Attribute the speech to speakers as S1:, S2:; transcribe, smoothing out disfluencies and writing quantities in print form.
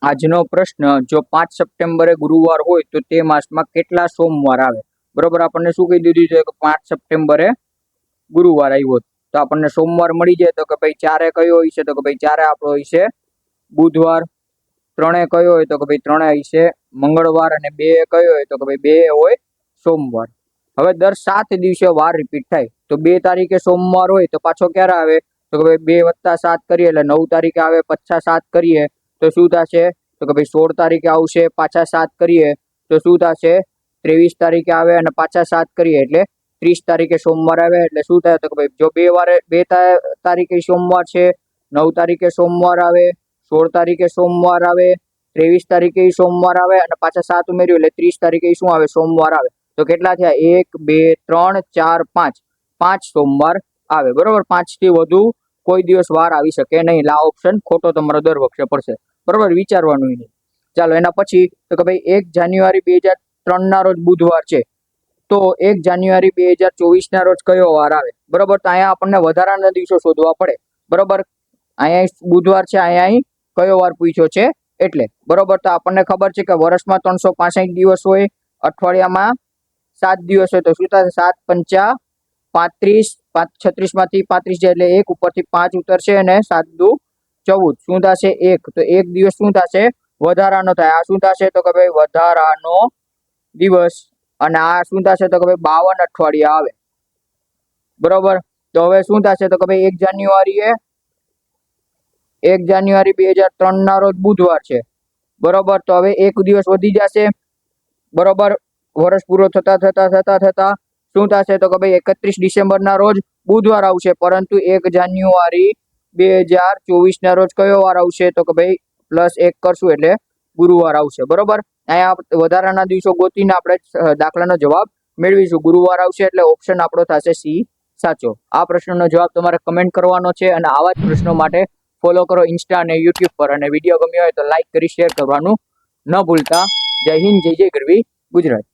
S1: આજનો પ્રશ્ન, જો 5 સપ્ટેમ્બરે ગુરુવાર હોય તો તે માસમાં કેટલા સોમવાર આવે? બરોબર, આપણને શું કહી દીધું છે કે 5 સપ્ટેમ્બરે ગુરુવાર આવ્યો તો આપણને સોમવાર મળી જાય. તો કે ભાઈ ચારે કયો હોય છે? તો કે ભાઈ ચારે આપણો હોય છે બુધવાર. ત્રણે કયો હોય? તો કે ભાઈ ત્રણે હોય છે મંગળવાર. અને બે કયો હોય? તો કે ભાઈ બે હોય સોમવાર. હવે દર 7 દિવસે વાર રિપીટ થાય. તો 2 તારીખે સોમવાર હોય તો પાછો ક્યારે આવે? તો કે ભાઈ 2 + 7 કરીએ એટલે 9 તારીખે આવે. પાછા 7 કરીએ તો શું થશે? તો કે ભાઈ 16 તારીખે આવશે. પાછા 7 કરીએ તો શું થશે? 23 તારીખે આવે. અને પાછા 7 કરીએ એટલે 30 તારીખે સોમવાર આવે. એટલે શું થાય? તો કે ભાઈ જો 2 તારીખે સોમવાર છે, 9 તારીખે સોમવાર આવે, 16 તારીખે સોમવાર આવે, 23 તારીખે સોમવાર આવે, અને પાછા 7 ઉમેર્યું એટલે 30 તારીખે શું આવે? સોમવાર આવે. તો કેટલા થયા? 1 2 3 4 5 5 સોમવાર આવે. બરોબર, 5 થી વધુ કોઈ દિવસ વાર આવી શકે નહીં. એટલે આ ઓપ્શન ખોટો તમારો દર વખતે પડશે. બરોબર, વિચારવાનું નહીં. ચાલો એના પછી તો કે ભાઈ 1 જાન્યુઆરી 2003 ના રોજ બુધવાર છે, તો 1 જાન્યુઆરી 2024 ના રોજ કયો વાર આવે? બરોબર, તો અહીંયા આપણને વધારાના દિવસો શોધવા પડે. બરોબર, અહીંયા બુધવાર છે, અહીંયા કયો વાર પૂછ્યો છે એટલે. બરોબર, તો આપણને ખબર છે કે વર્ષમાં 365 દિવસ હોય, અઠવાડિયામાં 7 દિવસ હોય. તો શું થશે? 7 પંચા 35, 36 માંથી 35 જાય એટલે 1 ઉપરથી 5 ઉતરશે અને 7 દુ 14. શું થશે? 1. તો 1 દિવસ શું થશે? વધારાનો થાય. આ શું થશે? તો કે ભાઈ વધારાનો દિવસ. અને આ શું થશે? તો કે ભાઈ 52 અઠવાડિયા આવે. બરોબર, તો હવે શું થશે? તો કે ભાઈ 1 જાન્યુઆરી 2003 ના રોજ બુધવાર છે. બરોબર, તો હવે 1 દિવસ વધી જશે. બરોબર, વર્ષ પૂરો થતા શું થશે? તો કે ભાઈ 31 ડિસેમ્બર ના રોજ બુધવાર આવશે. પરંતુ 1 જાન્યુઆરી 2024 ના રોજ કયો વાર આવશે? તો કે ભાઈ +1 કરશું એટલે ગુરુવાર આવશે. બરોબર, અહીંયા વધારાના દિવસો ગોતીને આપણે દાખલાનો જવાબ મેળવીશું. ગુરુવાર આવશે એટલે ઓપ્શન આપણો થશે સી સાચો. આ પ્રશ્નનો જવાબ તમારે કમેન્ટ કરવાનો છે. અને આવા જ પ્રશ્નો માટે ફોલો કરો ઇન્સ્ટા અને યુટ્યુબ પર. અને વિડીયો ગમ્યો હોય તો લાઈક કરી શેર કરવાનું ન ભૂલતા. જય હિન્દ, જય જય ગરવી ગુજરાત.